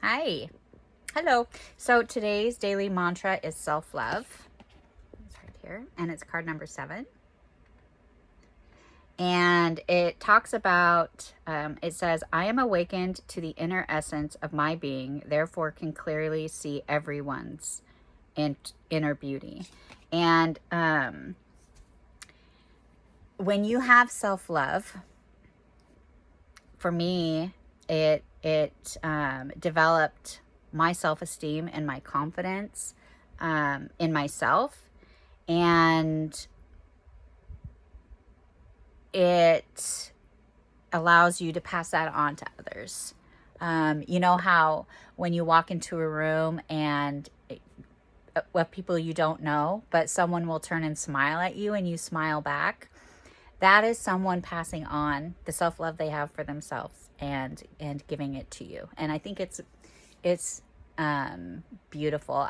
Hi. Hello. So today's daily mantra is self-love. It's right here, and it's card number 7. And it talks about, it says, I am awakened to the inner essence of my being, therefore can clearly see everyone's inner beauty. And when you have self-love, for me, it developed my self-esteem and my confidence in myself, and it allows you to pass that on to others. You know how when you walk into a room and with people you don't know, but someone will turn and smile at you and you smile back? That is someone passing on the self-love they have for themselves and giving it to you. And I think it's beautiful.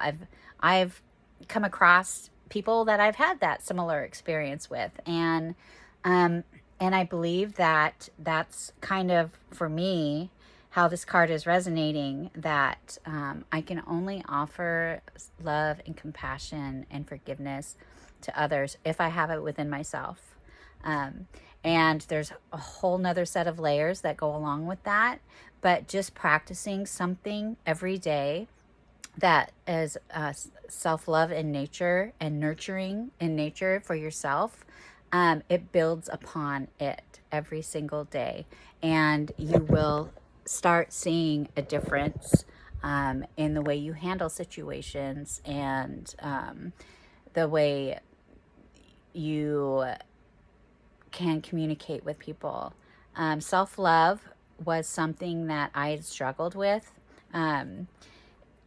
I've come across people that I've had that similar experience with, and I believe that that's kind of, for me, how this card is resonating, that I can only offer love and compassion and forgiveness to others if I have it within myself. Um, and there's a whole nother set of layers that go along with that. But just practicing something every day that is self-love in nature and nurturing in nature for yourself, it builds upon it every single day. And you will start seeing a difference in the way you handle situations, and the way you can communicate with people. Self-love was something that I had struggled with.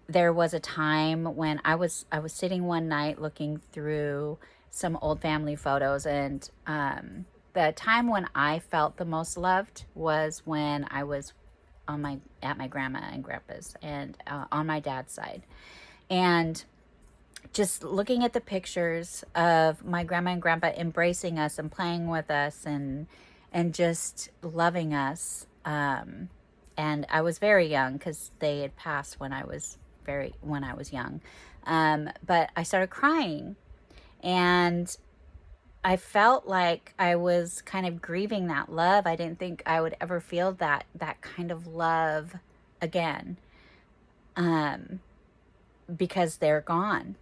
There was a time when I was sitting one night looking through some old family photos, and the time when I felt the most loved was when I was at my grandma and grandpa's, and on my dad's side. And just looking at the pictures of my grandma and grandpa embracing us and playing with us, and just loving us. And I was very young because they had passed when I was young. But I started crying, and I felt like I was kind of grieving that love. I didn't think I would ever feel that kind of love again, because they're gone.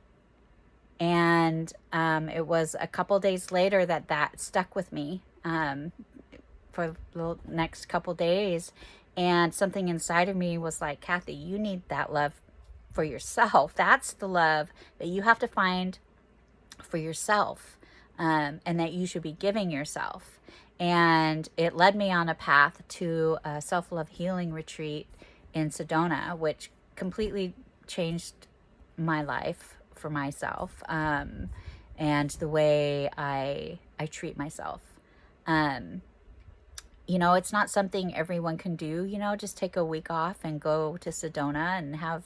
And it was a couple days later that stuck with me, for the next couple days. And something inside of me was like, Kathy, you need that love for yourself. That's the love that you have to find for yourself, and that you should be giving yourself. And it led me on a path to a self-love healing retreat in Sedona, which completely changed my life for myself, and the way I treat myself. Um, it's not something everyone can do, just take a week off and go to Sedona and have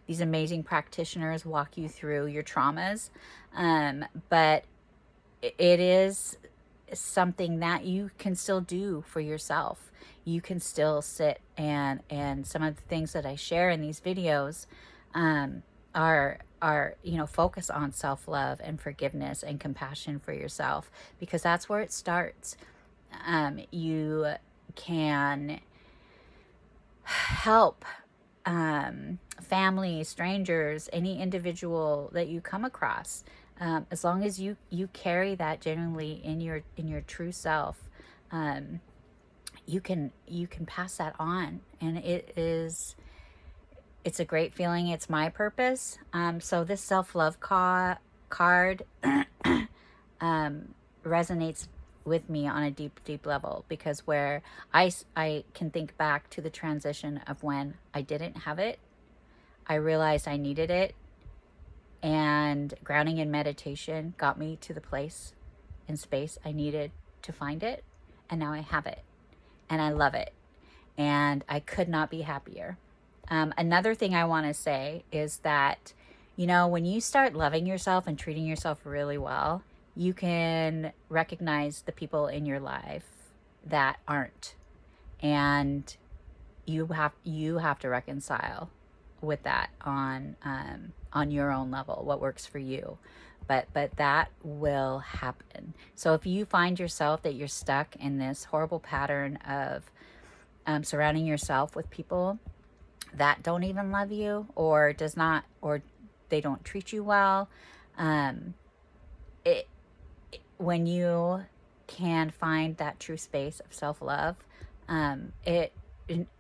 these amazing practitioners walk you through your traumas. But it is something that you can still do for yourself. You can still sit, and some of the things that I share in these videos are focus on self-love and forgiveness and compassion for yourself, because that's where it starts. You can help family, strangers, any individual that you come across, as long as you carry that genuinely in your true self. You can pass that on, and it's a great feeling. It's my purpose. So this self-love card resonates with me on a deep level, because where I can think back to the transition of when I didn't have it, I realized I needed it, and grounding in meditation got me to the place and space I needed to find it, and now I have it, and I love it, and I could not be happier. Another thing I want to say is that, when you start loving yourself and treating yourself really well, you can recognize the people in your life that aren't. And you have to reconcile with that on your own level, what works for you. But that will happen. So if you find yourself that you're stuck in this horrible pattern of surrounding yourself with people that don't even love you, or does not, or they don't treat you well, um, it when you can find that true space of self-love, it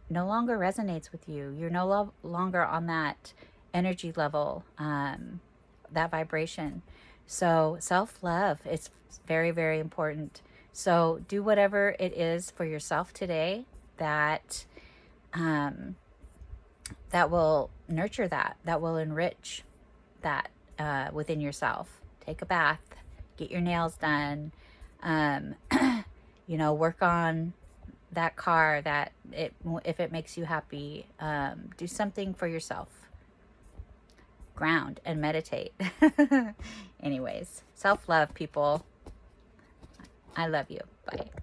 no longer resonates with you. You're no longer on that energy level, that vibration. So self-love is very, very important. So do whatever it is for yourself today that that will nurture that will enrich that within yourself. Take a bath, get your nails done, um, work on that car if it makes you happy. Do something for yourself. Ground and meditate. Anyways, self-love, people. I love you. Bye.